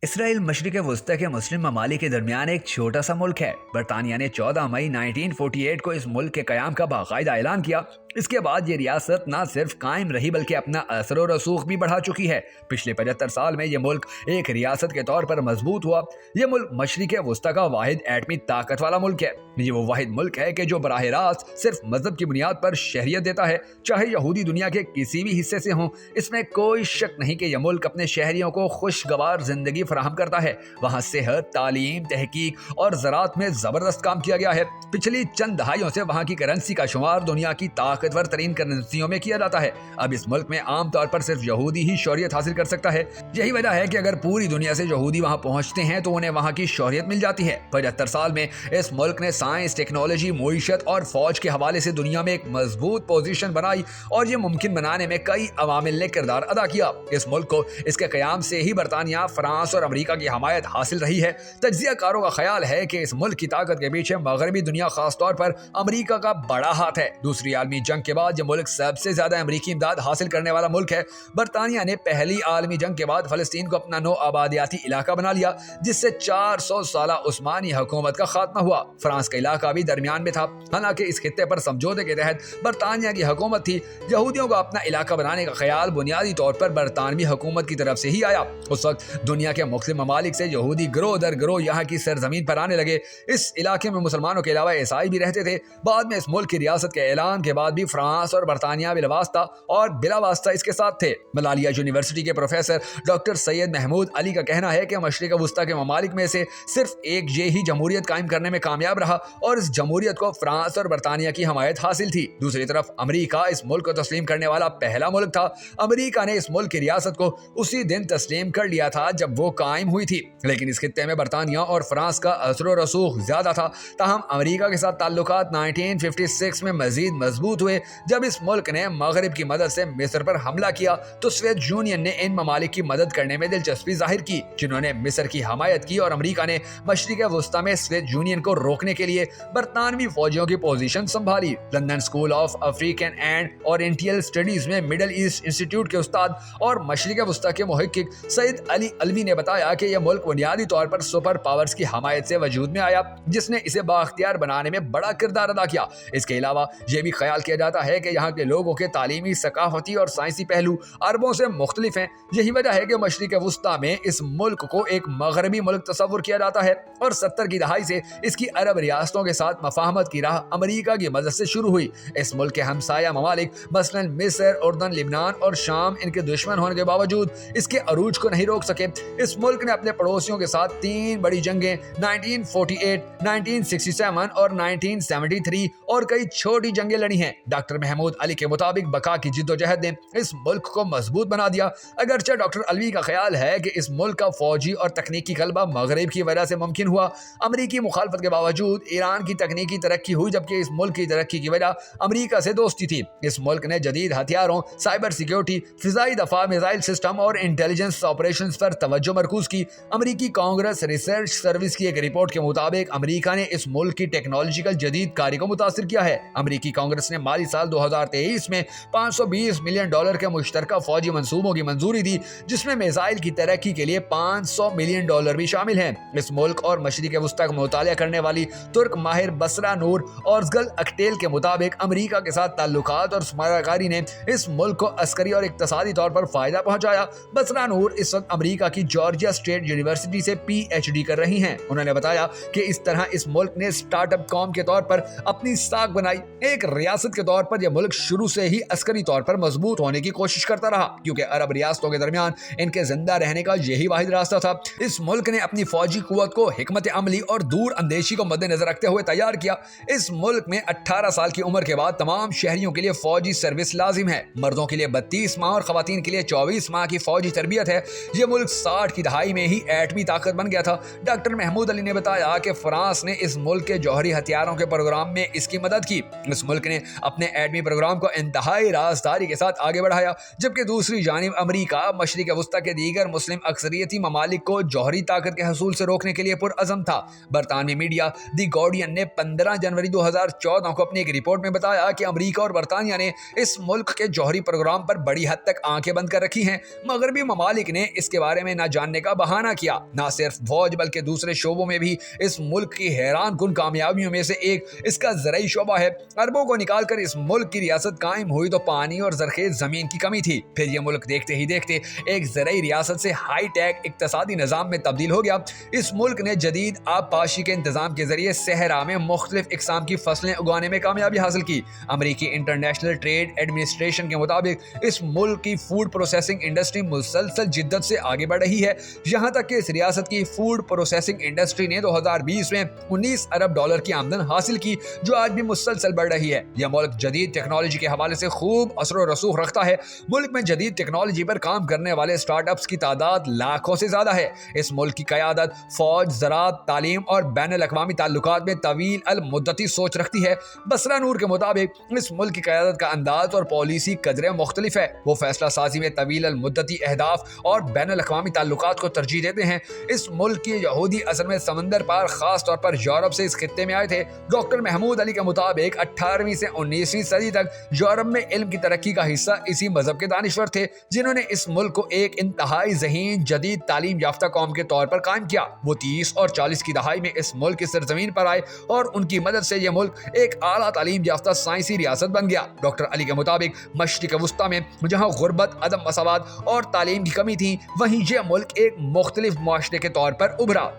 Israel मशरिक़ वस्ती के मुस्लिम ममालिक के दरमियान एक छोटा सा मुल्क है। बरतानिया ने 14 मई 1948 को इस मुल्क के क़याम का बाकायदा ऐलान किया। इसके बाद ये रियासत न सिर्फ कायम रही बल्कि अपना असर और रसूख भी बढ़ा चुकी है। पिछले 75 साल में ये मुल्क एक रियासत के तौर पर मजबूत हुआ। ये मुल्क मशरिक़ वस्ती का वाहिद एटमी ताकत वाला मुल्क है। ये वो वाहिद मुल्क है कि जो बराह रास्त सिर्फ मजहब की बुनियाद पर शहरियत देता है, चाहे यहूदी दुनिया के किसी भी हिस्से से हों। इसमें कोई शक नहीं कि यह मुल्क अपने शहरियों को खुशगवार जिंदगी फराहम करता है। वहाँ सेहत, तालीम, तहकीक और ज़राअत में ज़बरदस्त काम किया गया है। पिछली चंद दहाइयों से वहाँ की करेंसी का शुमार दुनिया की ताकतवर तरीन करेंसियों में किया जाता है। अब इस मुल्क में आम तौर पर सिर्फ यहूदी ही शौहरियत हासिल कर सकता है। यही वजह है कि अगर पूरी दुनिया से यहूदी वहाँ पहुँचते हैं तो उन्हें वहाँ की शौहरियत मिल जाती है। 75 साल में इस मुल्क ने साइंस, टेक्नोलॉजी, मुईशत और फौज के हवाले से दुनिया में एक मजबूत पोजीशन बनाई और ये मुमकिन बनाने में कई अवामिल ने किरदार अदा किया। इस मुल्क को इसके क़याम से ही बरतानिया, फ्रांस और अमेरिका की हमायत हासिल रही है। तज्ज़ियाकारों का ख्याल है कि इस मुल्क की ताकत के पीछे मगरबी दुनिया, खास तौर पर अमेरिका का बड़ा हाथ है। दूसरी आलमी जंग के बाद यह मुल्क सबसे ज्यादा अमेरिकी इमदाद हासिल करने वाला मुल्क है। बरतानिया ने पहली आलमी जंग के बाद फलस्तीन को अपना नो आबादियाती इलाका बना लिया, जिससे 400 साला उस्मानी हुकूमत का खात्मा हुआ। फ्रांस का इलाका भी दरमियान में था। हालांकि इस खित्ते पर समझौते के तहत बरतानिया की हुकूमत थी। यहूदियों को अपना इलाका बनाने का ख्याल बुनियादी तौर पर बरतानवी हुकूमत की तरफ से ही आया। उस वक्त दुनिया के मुख्तलिफ ममालिक से यहूदी गिरोह दर गिरोह यहाँ की सरजमीन पर आने लगे। इस इलाके में मुसलमानों के अलावा ईसाई भी रहते थे। बाद में इस मुल्क की रियासत के ऐलान के बाद भी फ्रांस और बरतानिया बिलावास्ता और बिलावास्ता इसके साथ थे। मलालिया यूनिवर्सिटी के प्रोफेसर डॉक्टर सैयद महमूद अली का कहना है कि मशरिक़ वस्ती के ममालिक में से सिर्फ एक ये ही जमहूरियत कायम करने में कामयाब रहा और इस जमहूरियत को फ्रांस और बरतानिया की हमायत हासिल थी। दूसरी तरफ अमेरिका इस मुल्क को तस्लीम करने वाला पहला मुल्क था। अमेरिका ने इस मुल्क की रियासत को उसी दिन तस्लीम कर लिया था जब वो कायम हुई थी। लेकिन इस खित्ते में बरतानिया और फ्रांस का असर और रसूख ज्यादा था। ताहम अमेरिका के साथ ताल्लुकात 1956 में मजीद मजबूत हुए। जब इस मुल्क ने मगरब की मदद से मिस्र पर हमला किया तो सोवियत यूनियन ने इन ममालिक की मदद करने में दिलचस्पी जाहिर की, जिन्होंने मिस्र की हमायत की और अमेरिका ने मशरिक़ वस्ती में सोवियत यूनियन को रोकने के लिए बरतानवी फौजियों की पोजीशन संभाली। London school of African and oriental studies में मिडल ईस्ट इंस्टीट्यूट के उस्ताद और मशरिक़ वस्ती के मुहक्किक सईद अली अलवी ने बताया कि यह मुल्क बुनियादी तौर पर सुपर पावर्स की हमायत से वजूद में आया, जिसने इसे बाख्तियार बनाने में बड़ा किरदार अदा किया। इसके अलावा यह भी ख्याल किया जाता है कि यहाँ के लोगों के तालीमी, सकाफती और साइंसी पहलू अरबों से मुख्तलिफ हैं। यही वजह है कि मशरिक़ वस्ती में इस मुल्क को एक मगरबी मुल्क तस्वुर किया जाता है और 70 की दहाई से इसकी अरब रियासतों के साथ मफाहमत की राह अमेरिका की मदद से शुरू हुई। इस मुल्क के हमसाया ममालिक मसलन मिस्र, उर्दन, लिबनान और शाम इनके दुश्मन होने के बावजूद इसके अरूज को नहीं रोक सके। इस मुल्क ने अपने पड़ोसियों के साथ 3 बड़ी जंगें 1948, 1967 और 1973 और कई छोटी जंगें लड़ी हैं। डॉक्टर महमूद अली के मुताबिक बका की जिद्दोजहद ने इस मुल्क को मजबूत बना दिया। अगरचे डॉक्टर अलवी का ख्याल है कि इस मुल्क का फौजी और तकनीकी गलबा मगरब की वजह से मुमकिन हुआ। अमरीकी मुखालफत के बावजूद ईरान की तकनीकी तरक्की हुई, जबकि इस मुल्क की तरक्की की वजह अमरीका से दोस्ती थी। इस मुल्क ने जदीद हथियारों, साइबर सिक्योरिटी, फिजाई दफा, मिसाइल सिस्टम और इंटेलिजेंस ऑपरेशन पर तवज्जो मरकूज की। अमरीकी कांग्रेस रिसर्च सर्विस की एक रिपोर्ट के मुताबिक अमरीका ने इस मुल्क की टेक्नोलॉजिकल जदीद कारी को मुतासिर किया है। अमरीकी कांग्रेस ने माली साल 2023 में $520 मिलियन के मुश्तरका फौजी मंसूबों की मंजूरी दी, जिसमें मिसाइल की तरक्की के लिए $500 मिलियन भी शामिल हैं। इस मुल्क और मशरिक़ वस्ती का मुतालिया करने वाली तुर्क माहिर बसरा नूर और ज़गल अकटेल के मुताबिक अमरीका के साथ ताल्लुकात और सरमायाकारी ने इस मुल्क को अस्करी और इक्तसादी तौर पर फायदा पहुंचाया। बसरा नूर इस वक्त अमरीका की जॉर्जिया स्टेट यूनिवर्सिटी से PhD कर रही हैं। उन्होंने बताया कि इस तरह इस मुल्क ने स्टार्टअप कौम के तौर पर अपनी साख बनाई। एक रियासत के तौर पर यह मुल्क शुरू से ही अस्करी तौर पर मजबूत होने की कोशिश करता रहा, क्योंकि अरब रियासतों के दरमियान इनके जिंदा रहने का यही वाहिद रास्ता था। इस मुल्क ने अपनी फौजी कुव्वत को हिकमत अमली और दूर अंदेशी को मद्देनजर रखते हुए तैयार किया। इस मुल्क में 18 साल की उम्र के बाद तमाम शहरियों के लिए फौजी सर्विस लाजिम है। मर्दों के लिए 32 माह और खवातीन के लिए 24 माह की फौजी तरबियत है। यह मुल्क 60 की दहाई में ही एटमी ताकत बन गया था। डॉक्टर महमूद अली ने बताया कि फ्रांस ने इस मुल्क के जौहरी हथियारों के प्रोग्राम में इसकी मदद की। इस मुल्क ने अपने एटमी प्रोग्राम को इंतहाई राजदारी के साथ आगे बढ़ाया, जबकि दूसरी जानिब अमरीका मशरिक वस्ती के दीगर मुस्लिम अक्सरियती ममालिक को जौहरी ताकत के हसूल से रोकने के लिए पुरअज़म था। बरतानवी मीडिया दी गार्डियन ने 15 जनवरी 2014 को अपनी एक रिपोर्ट में बताया कि अमरीका और बरतानिया ने इस मुल्क के जौहरी प्रोग्राम पर बड़ी हद तक आंखें बंद कर रखी हैं। मगरबी ममालिक ने इसके बारे में न जानने का बहाना किया। न सिर्फ फौज बल्कि दूसरे शोबों में भी इस मुल्क की हैरान कुन कामयाबियों में से एक इसका ज़राई शोबा है। अरबों को निकाल कर इस मुल्क की रियासत कायम हुई तो पानी और ज़रखेज़ ज़मीन की कमी थी। फिर यह मुल्क देखते ही देखते एक ज़राई रियासत से हाई टेक इक्तसादी निज़ाम में तब्दील हो गया। इस मुल्क ने जदीद आबपाशी के इंतजाम के जरिए सहरा में मुख्तलिफ इकसाम की फसलें उगाने में कामयाबी हासिल की। अमरीकी इंटरनेशनल ट्रेड एडमिनिस्ट्रेशन के मुताबिक इस मुल्क की फूड प्रोसेसिंग इंडस्ट्री मुसलसल जिद्दत से आगे बढ़ रही है। यहाँ तक कि इस रियासत की फूड प्रोसेसिंग इंडस्ट्री ने 2020 में 19 अरब डॉलर की आमदन हासिल की, जो आज भी मुसलसल बढ़ रही है। यह मुल्क जदीद टेक्नोलॉजी के हवाले से खूब असर व रसूख रखता है। मुल्क में जदीद टेक्नोलॉजी पर काम करने वाले स्टार्टअप्स की तादाद लाखों से ज्यादा है। इस मुल्क की क़यादत फौज, ज़राअत, तालीम और बैनुल-अक़वामी ताल्लुकात में तवील अल मुद्दती सोच रखती है। बसरा नूर के मुताबिक इस मुल्क की क़यादत का अंदाज और पॉलिसी कदरे मुख्तलिफ है। वो फैसला साजी में तवील अल मुद्दती अहदाफ और बैनुल-अक़वामी ताल्लुकात को तरजीह देते हैं। इस मुल्क के यहूदी असल में समंदर पार खास तौर पर यूरोप से इस खित्ते में आए थे। डॉक्टर महमूद अली के मुताबिक 18वीं से 19वीं सदी तक यूरोप में इल्म की तरक्की का हिस्सा इसी मजहब के दानिश्वर थे, जिन्होंने इस मुल्क को एक इंतहाई ज़हीन जदीद तालीम याफ्ता कौम के तौर पर कायम किया। वो 30 और 40 की दहाई में इस मुल्क की सरजमीन पर आए और उनकी मदद से यह मुल्क एक आला तालीम याफ्ता साइंसी रियासत बन गया। डॉक्टर अली के मुताबिक मशरिक वस्ती में जहाँ गुर्बत, अदम मसावात और तालीम की कमी थी, वहीं यह मुल्क एक मुख्तलिफ मुआशरे के तौर पर उभरा।